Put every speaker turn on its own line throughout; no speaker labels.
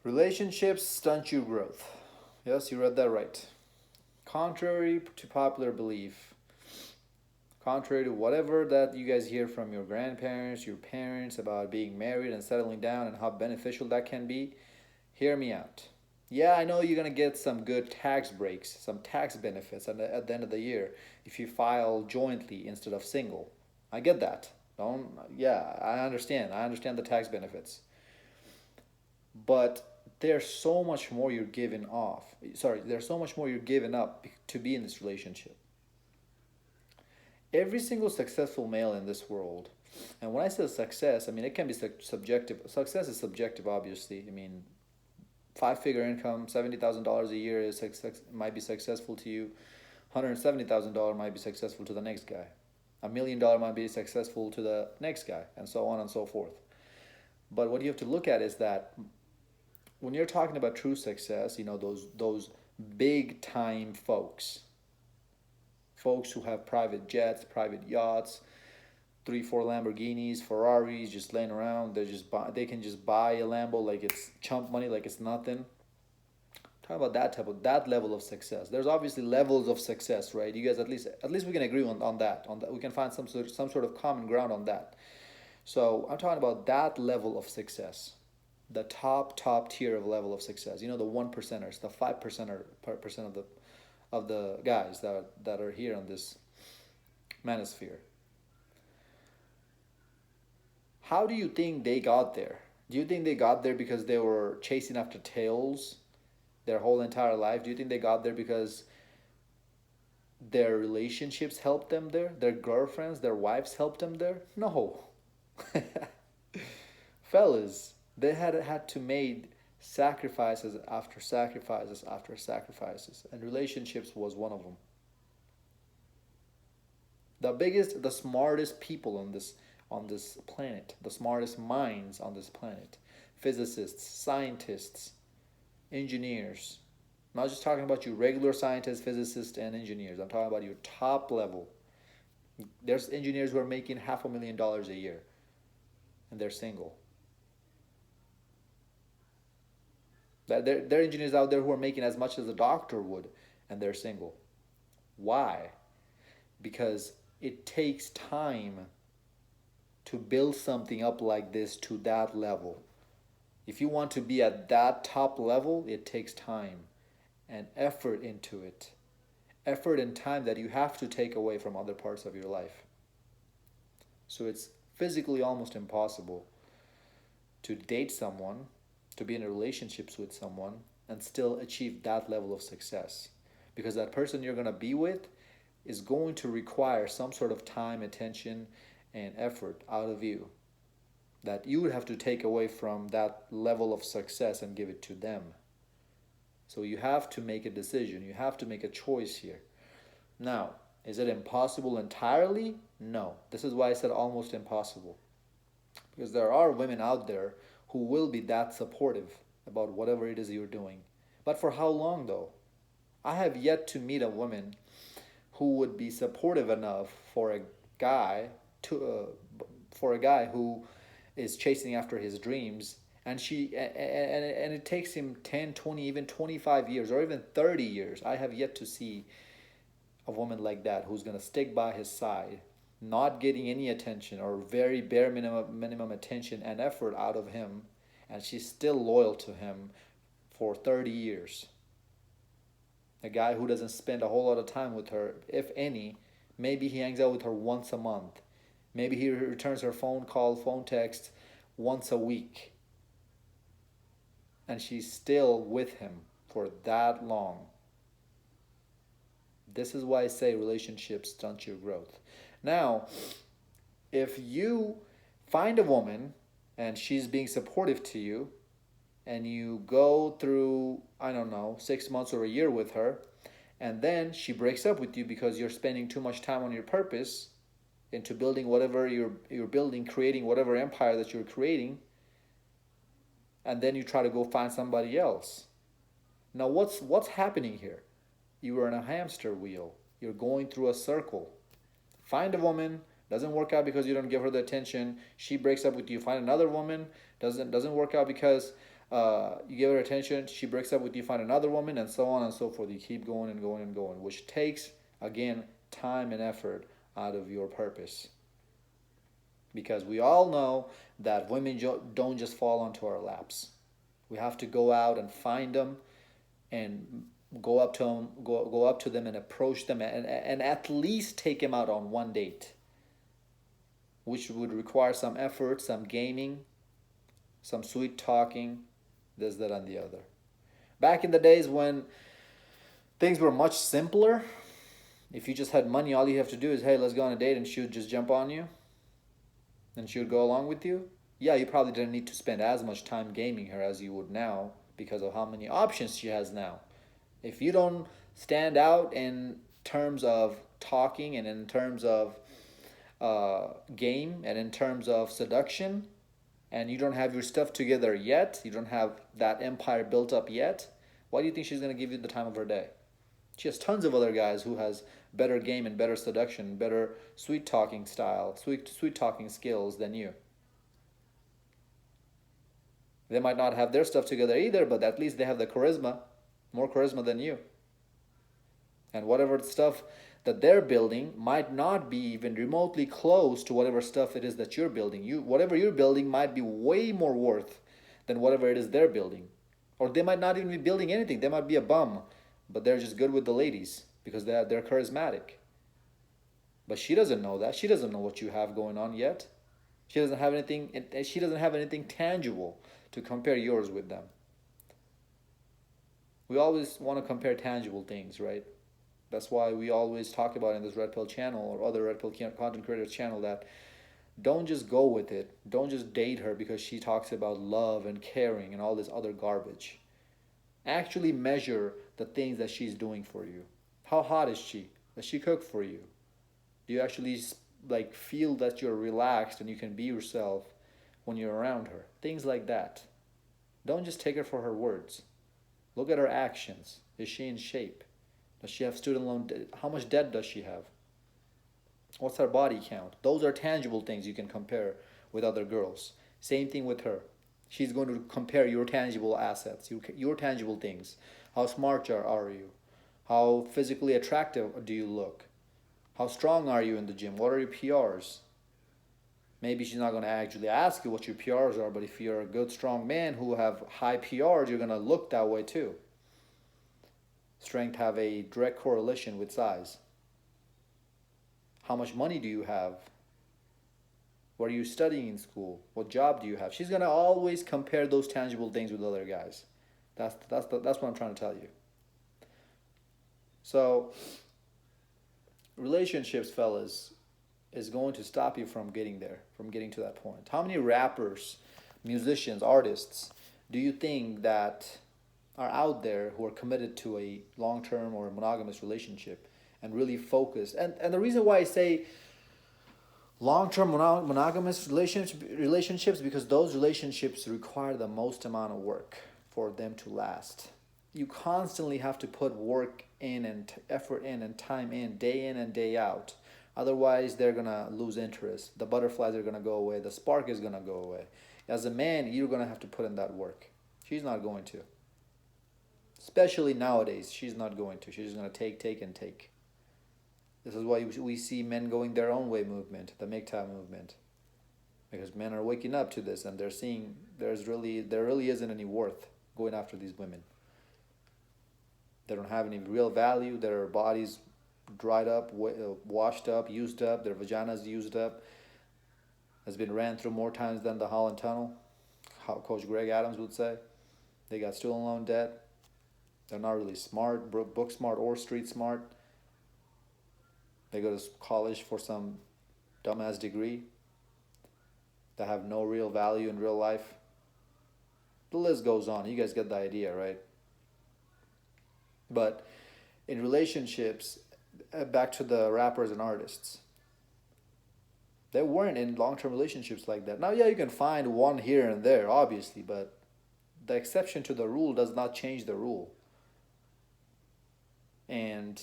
Relationships stunt your growth. Yes, you read that right. Contrary to popular belief, contrary to whatever that you guys hear from your grandparents, your parents about being married and settling down and how beneficial that can be, hear me out. Yeah, I know you're gonna get some good tax breaks, some tax benefits at the end of the year if you file jointly instead of single. I get that. Don't, yeah, I understand. I understand the tax benefits. But there's so much more you're giving off. Sorry, there's so much more you're giving up to be in this relationship. Every single successful male in this world, and when I say success, I mean it can be subjective. Success is subjective, obviously. I mean, five-figure income, $70,000 a year is might be successful to you. $170,000 might be successful to the next guy. $1 million might be successful to the next guy, and so on and so forth. But what you have to look at is that when you're talking about true success, you know, those big time folks who have private jets, private yachts, 3, 4 Lamborghinis, Ferraris, just laying around. They can just buy a Lambo like it's chump money, like it's nothing. Talk about that level of success. There's obviously levels of success, right? You guys at least we can agree on that. On that, we can find some sort of common ground on that. So I'm talking about that level of success, the top tier of level of success. You know, the 1%ers, the 5% of the guys that are here on this manosphere. How do you think they got there? Do you think they got there because they were chasing after tails their whole entire life? Do you think they got there because their relationships helped them there? Their girlfriends, their wives helped them there? No. Fellas, they had to made sacrifices after sacrifices after sacrifices, and relationships was one of them. The biggest, the smartest people on this planet, the smartest minds on this planet, physicists, scientists, engineers. I'm not just talking about you regular scientists, physicists, and engineers. I'm talking about your top level. There's engineers who are making $500,000 a year, and they're single. There are engineers out there who are making as much as a doctor would, and they're single. Why? Because it takes time to build something up like this to that level. If you want to be at that top level, it takes time and effort into it. Effort and time that you have to take away from other parts of your life. So it's physically almost impossible to date someone, to be in relationships with someone, and still achieve that level of success. Because that person you're going to be with is going to require some sort of time, attention, and effort out of you that you would have to take away from that level of success and give it to them. So you have to make a decision. You have to make a choice here. Now, is it impossible entirely? No. This is why I said almost impossible. Because there are women out there who will be that supportive about whatever it is you're doing. But for how long though? I have yet to meet a woman who would be supportive enough for a guy who is chasing after his dreams, and it takes him 10, 20, even 25 years or even 30 years. I have yet to see a woman like that who's going to stick by his side, not getting any attention or very bare minimum attention and effort out of him, and she's still loyal to him for 30 years. A guy who doesn't spend a whole lot of time with her, if any. Maybe he hangs out with her once a month. Maybe he returns her phone call, phone text once a week. And she's still with him for that long. This is why I say relationships stunt your growth. Now, if you find a woman and she's being supportive to you, and you go through, I don't know, 6 months or a year with her, and then she breaks up with you because you're spending too much time on your purpose into building whatever you're building, creating whatever empire that you're creating, and then you try to go find somebody else. Now what's happening here? You are in a hamster wheel. You're going through a circle. Find a woman, doesn't work out because you don't give her the attention. She breaks up with you. Find another woman, doesn't work out because You give her attention, she breaks up with you, find another woman, and so on and so forth. You keep going and going and going, which takes, again, time and effort out of your purpose. Because we all know that women don't just fall onto our laps. We have to go out and find them and go up to them and approach them and at least take them out on one date, which would require some effort, some gaming, some sweet talking, this, that, and the other. Back in the days when things were much simpler, if you just had money, all you have to do is, hey, let's go on a date, and she would just jump on you and she would go along with you. Yeah, you probably didn't need to spend as much time gaming her as you would now because of how many options she has now. If you don't stand out in terms of talking and in terms of game and in terms of seduction, and you don't have your stuff together yet, you don't have that empire built up yet, why do you think she's going to give you the time of her day? She has tons of other guys who has better game and better seduction, better sweet talking style, sweet talking skills than you. They might not have their stuff together either, but at least they have the charisma, more charisma than you. And whatever stuff that they're building might not be even remotely close to whatever stuff it is that you're building. Whatever you're building might be way more worth than whatever it is they're building. Or they might not even be building anything. They might be a bum, but they're just good with the ladies because they're charismatic. But she doesn't know that. She doesn't know what you have going on yet. She doesn't have anything. She doesn't have anything tangible to compare yours with them. We always want to compare tangible things, right? That's why we always talk about in this Red Pill channel or other Red Pill content creators channel that don't just go with it. Don't just date her because she talks about love and caring and all this other garbage. Actually measure the things that she's doing for you. How hot is she? Does she cook for you? Do you actually like feel that you're relaxed and you can be yourself when you're around her? Things like that. Don't just take her for her words. Look at her actions. Is she in shape? Does she have student loan debt? How much debt does she have? What's her body count? Those are tangible things you can compare with other girls. Same thing with her. She's going to compare your tangible assets, your tangible things. How smart are you? How physically attractive do you look? How strong are you in the gym? What are your PRs? Maybe she's not going to actually ask you what your PRs are, but if you're a good, strong man who have high PRs, you're going to look that way too. Strength have a direct correlation with size. How much money do you have? What are you studying in school? What job do you have? She's going to always compare those tangible things with other guys. That's what I'm trying to tell you. So, relationships, fellas, is going to stop you from getting there, from getting to that point. How many rappers, musicians, artists do you think that are out there who are committed to a long-term or monogamous relationship and really focused? And the reason why I say long-term monogamous relationships because those relationships require the most amount of work for them to last. You constantly have to put work in and effort in and time in and day out. Otherwise, they're going to lose interest. The butterflies are going to go away. The spark is going to go away. As a man, you're going to have to put in that work. She's not going to. Especially nowadays, she's not going to. She's just going to take, and take. This is why we see men going their own way movement, the make time movement. Because men are waking up to this and they're seeing there really isn't any worth going after these women. They don't have any real value. Their bodies dried up, washed up, used up. Their vaginas used up. Has been ran through more times than the Holland Tunnel. How Coach Greg Adams would say. They got student loan debt. They're not really smart, book smart or street smart. They go to college for some dumbass degree that have no real value in real life. The list goes on. You guys get the idea, right? But in relationships, back to the rappers and artists, they weren't in long-term relationships like that. Now, yeah, you can find one here and there, obviously, but the exception to the rule does not change the rule. And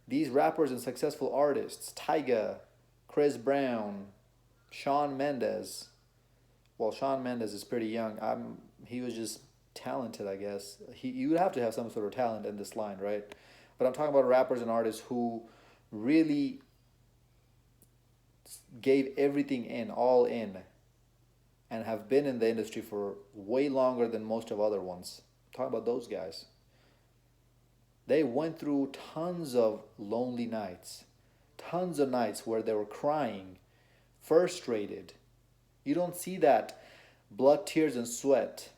these rappers and successful artists, Tyga, Chris Brown, Shawn Mendes. Well, Shawn Mendes is pretty young. He was just talented, I guess. You would have to have some sort of talent in this line, right? But I'm talking about rappers and artists who really gave everything in, all in, and have been in the industry for way longer than most of other ones. Talk about those guys. They went through tons of lonely nights, tons of nights where they were crying, frustrated. You don't see that blood, tears, and sweat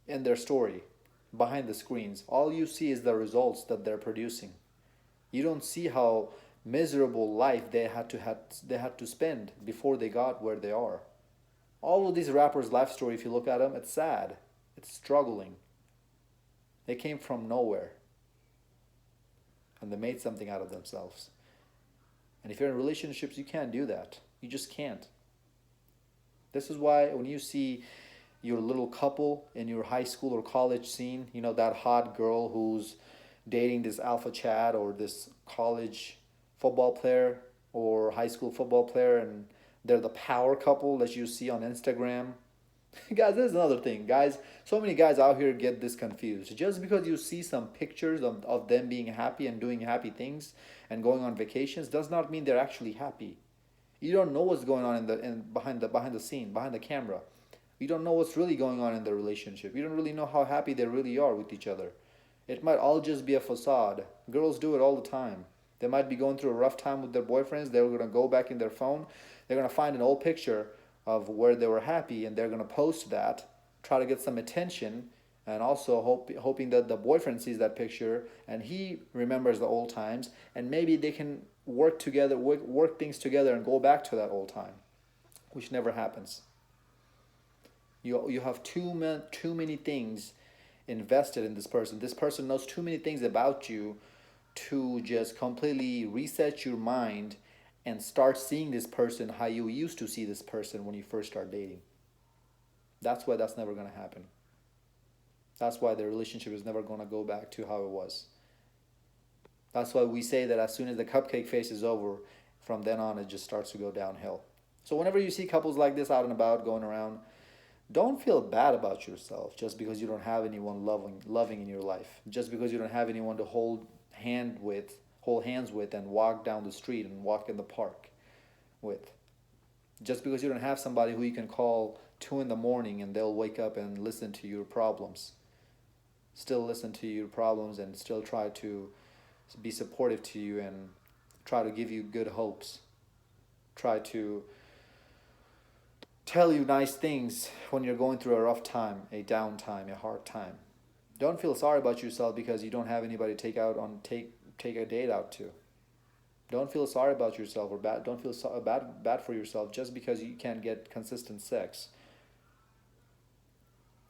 in their story behind the screens. All you see is the results that they're producing. You don't see how miserable life they had to spend before they got where they are. All of these rappers' life story, if you look at them, it's sad. It's struggling. They came from nowhere. And they made something out of themselves. And if you're in relationships, you can't do that. You just can't. This is why when you see your little couple in your high school or college scene, you know, that hot girl who's dating this alpha Chad or this college football player or high school football player, and they're the power couple that you see on Instagram. Guys, there's another thing. Guys, so many guys out here get this confused. Just because you see some pictures of them being happy and doing happy things and going on vacations does not mean they're actually happy. You don't know what's going on behind the scene, behind the camera. You don't know what's really going on in their relationship. You don't really know how happy they really are with each other. It might all just be a facade. Girls do it all the time. They might be going through a rough time with their boyfriends. They're going to go back in their phone. They're going to find an old picture of where they were happy, and they're going to post that, try to get some attention, and also hoping that the boyfriend sees that picture and he remembers the old times, and maybe they can work together, work things together and go back to that old time, which never happens. You have too many things invested in this person. This person knows too many things about you to just completely reset your mind and start seeing this person how you used to see this person when you first start dating. That's why that's never going to happen. That's why the relationship is never going to go back to how it was. That's why we say that as soon as the cupcake phase is over, from then on it just starts to go downhill. So whenever you see couples like this out and about going around, don't feel bad about yourself just because you don't have anyone loving in your life. Just because you don't have anyone to hold hands with and walk down the street and walk in the park with. Just because you don't have somebody who you can call 2 in the morning and they'll wake up and listen to your problems. Still listen to your problems and still try to be supportive to you and try to give you good hopes. Try to tell you nice things when you're going through a rough time, a down time, a hard time. Don't feel sorry about yourself because you don't have anybody to take a date out to. Don't feel sorry about yourself or bad. Don't feel bad for yourself just because you can't get consistent sex.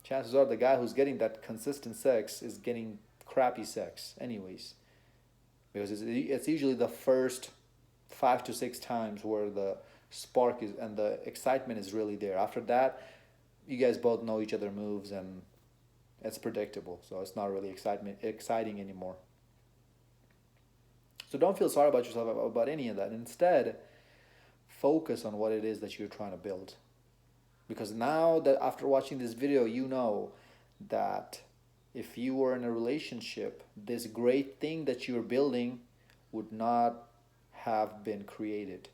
Chances are the guy who's getting that consistent sex is getting crappy sex anyways, because it's usually the first 5 to 6 times where the spark is and the excitement is really there. After that, you guys both know each other moves and it's predictable, so it's not really exciting anymore. So don't feel sorry about yourself about any of that. Instead, focus on what it is that you're trying to build. Because now that after watching this video, you know that if you were in a relationship, this great thing that you're building would not have been created.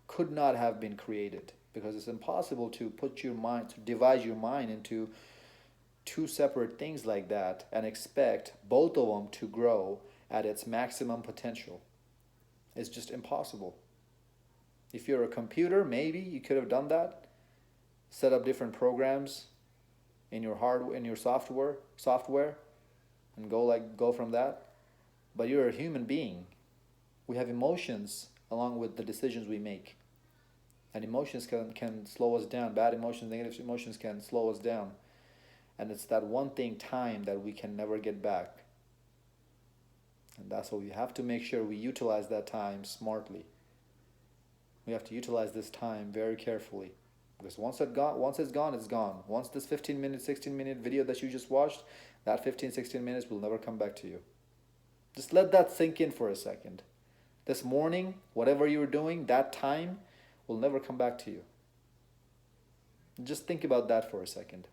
Could not have been created. Because it's impossible to divide your mind into 2 separate things like that and expect both of them to grow at its maximum potential. It's just impossible. If you're a computer, maybe you could have done that. Set up different programs in your software, and go from that. But you're a human being. We have emotions along with the decisions we make. And emotions can slow us down. Bad emotions, negative emotions can slow us down. And it's that one thing, time, that we can never get back. And that's why we have to make sure we utilize that time smartly. We have to utilize this time very carefully. Because once it's gone, it's gone. Once this 15-minute, 16-minute video that you just watched, that 15, 16 minutes will never come back to you. Just let that sink in for a second. This morning, whatever you were doing, that time will never come back to you. Just think about that for a second.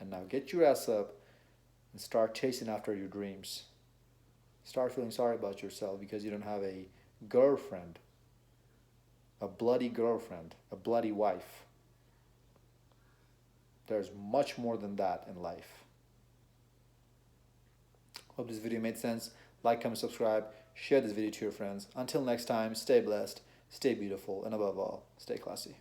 And now get your ass up and start chasing after your dreams. Start feeling sorry about yourself because you don't have a girlfriend, a bloody girlfriend, a bloody wife. There's much more than that in life. Hope this video made sense. Like, comment, subscribe, share this video to your friends. Until next time, stay blessed, stay beautiful, and above all, stay classy.